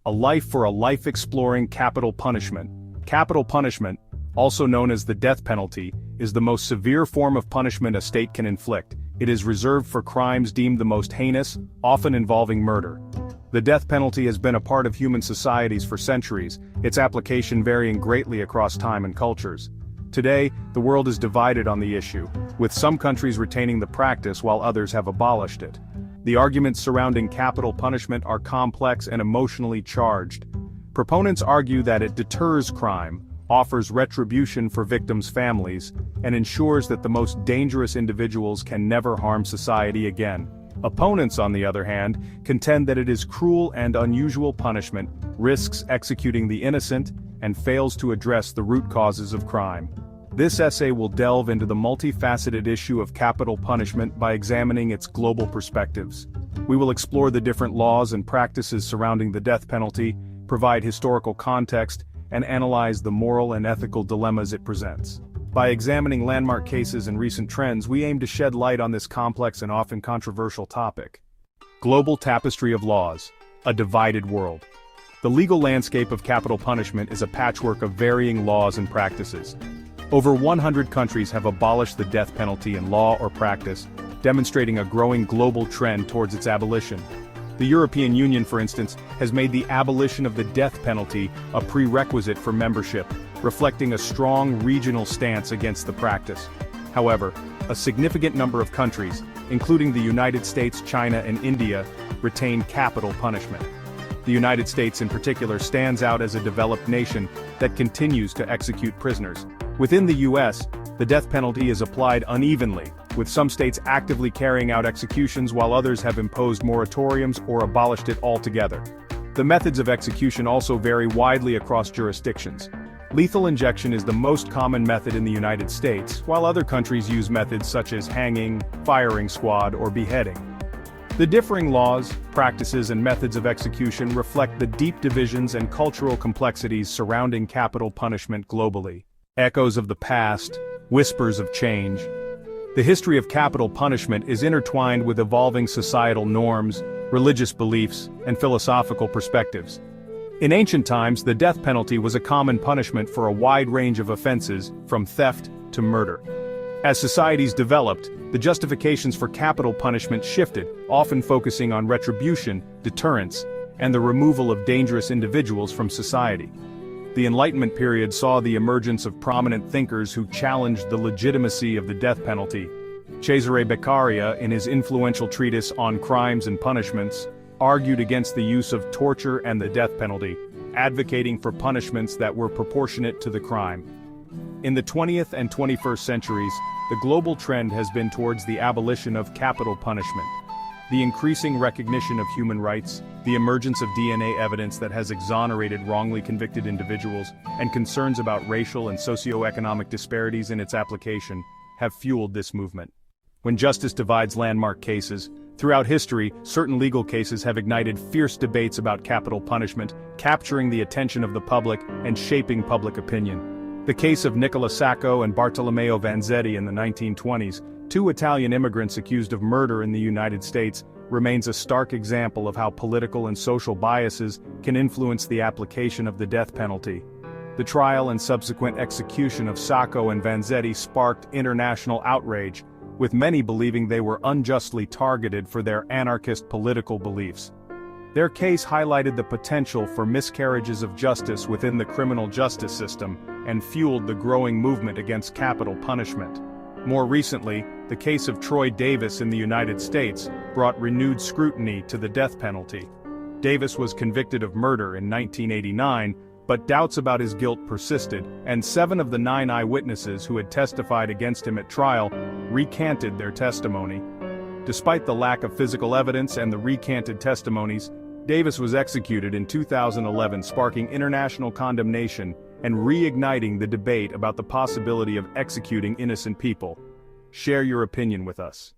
A life for a life exploring capital punishment. Capital punishment, also known as the death penalty, is the most severe form of punishment a state can inflict. It is reserved for crimes deemed the most heinous, often involving murder. The death penalty has been a part of human societies for centuries, its application varying greatly across time and cultures. Today, the world is divided on the issue, with some countries retaining the practice while others have abolished it. The arguments surrounding capital punishment are complex and emotionally charged. Proponents argue that it deters crime, offers retribution for victims' families, and ensures that the most dangerous individuals can never harm society again. Opponents, on the other hand, contend that it is cruel and unusual punishment, risks executing the innocent, and fails to address the root causes of crime. This essay will delve into the multifaceted issue of capital punishment by examining its global perspectives. We will explore the different laws and practices surrounding the death penalty, provide historical context, and analyze the moral and ethical dilemmas it presents. By examining landmark cases and recent trends, we aim to shed light on this complex and often controversial topic. Global tapestry of laws, a divided world. The legal landscape of capital punishment is a patchwork of varying laws and practices. Over 100 countries have abolished the death penalty in law or practice, demonstrating a growing global trend towards its abolition. The European Union, for instance, has made the abolition of the death penalty a prerequisite for membership, reflecting a strong regional stance against the practice. However, a significant number of countries, including the United States, China, and India, retain capital punishment. The United States in particular stands out as a developed nation that continues to execute prisoners. Within the U.S., the death penalty is applied unevenly, with some states actively carrying out executions while others have imposed moratoriums or abolished it altogether. The methods of execution also vary widely across jurisdictions. Lethal injection is the most common method in the United States, while other countries use methods such as hanging, firing squad, or beheading. The differing laws, practices, and methods of execution reflect the deep divisions and cultural complexities surrounding capital punishment globally. Echoes of the past, whispers of change. The history of capital punishment is intertwined with evolving societal norms, religious beliefs, and philosophical perspectives. In ancient times, the death penalty was a common punishment for a wide range of offenses, from theft to murder. As societies developed, the justifications for capital punishment shifted, often focusing on retribution, deterrence, and the removal of dangerous individuals from society. The Enlightenment period saw the emergence of prominent thinkers who challenged the legitimacy of the death penalty. Cesare Beccaria, in his influential treatise On Crimes and Punishments, argued against the use of torture and the death penalty, advocating for punishments that were proportionate to the crime. In the 20th and 21st centuries, the global trend has been towards the abolition of capital punishment. The increasing recognition of human rights, the emergence of DNA evidence that has exonerated wrongly convicted individuals, and concerns about racial and socioeconomic disparities in its application, have fueled this movement. When justice divides landmark cases, throughout history, certain legal cases have ignited fierce debates about capital punishment, capturing the attention of the public and shaping public opinion. The case of Nicola Sacco and Bartolomeo Vanzetti in the 1920s, two Italian immigrants accused of murder in the United States, remains a stark example of how political and social biases can influence the application of the death penalty. The trial and subsequent execution of Sacco and Vanzetti sparked international outrage, with many believing they were unjustly targeted for their anarchist political beliefs. Their case highlighted the potential for miscarriages of justice within the criminal justice system and fueled the growing movement against capital punishment. More recently, the case of Troy Davis in the United States brought renewed scrutiny to the death penalty. Davis was convicted of murder in 1989, but doubts about his guilt persisted, and 7 of the 9 eyewitnesses who had testified against him at trial recanted their testimony. Despite the lack of physical evidence and the recanted testimonies, Davis was executed in 2011, sparking international condemnation and reigniting the debate about the possibility of executing innocent people. Share your opinion with us.